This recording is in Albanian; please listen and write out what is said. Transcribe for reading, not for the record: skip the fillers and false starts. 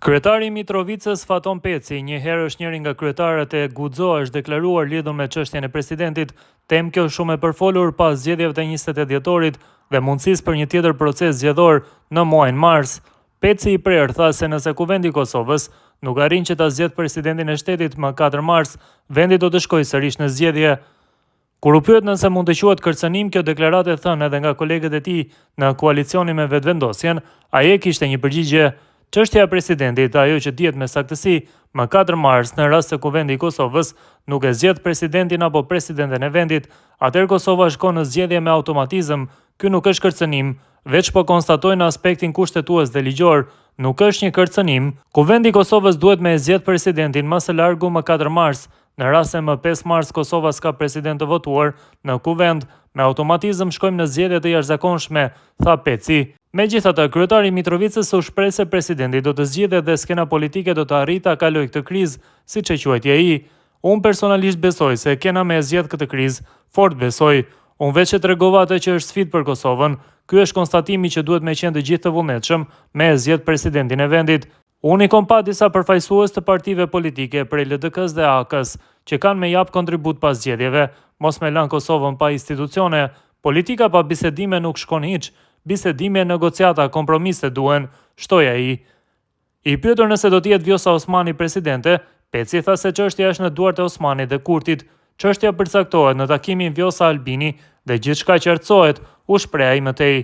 Kryetari i Mitrovicës Faton Peci, një herë është njëri nga kryetarët e Guxo, është deklaruar lidhur me çështjen e presidentit, temë kjo shumë e përfolur pas zgjedhjeve të 28 dhjetorit dhe mundësisë për një tjetër proces zgjedhor në muajin mars. Peci i prerë tha se nëse Kuvendi i Kosovës nuk arrin që ta zgjedhë presidentin e shtetit më 4 mars, vendi do të shkojë sërish në zgjedhje. Kur u pyet nëse mund të quhet kërcënim, kjo deklaratë e thënë edhe nga kolegët e tij në koalicionin me vetvendosjen, ai e kishte një përgjigje. Çështja e presidentit, ajo që dihet me saktësi, më 4 mars, në rast se Kuvendi i Kosovës nuk e zgjedh presidentin apo presidenten e vendit, atëherë Kosova shkon në zgjedhje me automatizëm. Ky nuk është kërcënim, veç po konstatojnë aspektin kushtetues dhe ligjor, nuk është një kërcënim. Kuvendi i Kosovës duhet me zgjedh presidentin më së largu më 4 mars. Në rast se më 5 mars Kosova s'ka president të votuar në kuvend, me automatizëm shkojmë në zgjedhje të jashtëzakonshme, tha Peci. Megjithatë, kryetari i Mitrovicës u shpreh se presidenti do të zgjidhet dhe skena politike do të arrijë ta kalojë këtë krizë, siç e quajti ai. Unë personalisht besoj se kena me zgjedh këtë krizë, fort besoj. Unë veç e tregova atë që është sfidë për Kosovën. Ky është konstatimi që duhet me qenë të gjithë të vullnetshëm me zgjedh presidentin e vendit. Unë i kom pa disa përfaqësues të partive politike prej LDK-s dhe AK-s që kanë me jap kontribut pas zgjedhjeve, mos me lënë Kosovën pa institucione. Politika pa bisedime nuk shkon hiç. Bisedime, negociata, kompromise duhen, shtoi ai. I pyetur nëse do të jetë Vjosa Osmani presidente, Peci tha se çështja është në duart e Osmanit dhe Kurtit. Çështja përcaktohet në takimin Vjosa Albini dhe gjithçka qartësohet, u shpreh ai më tej.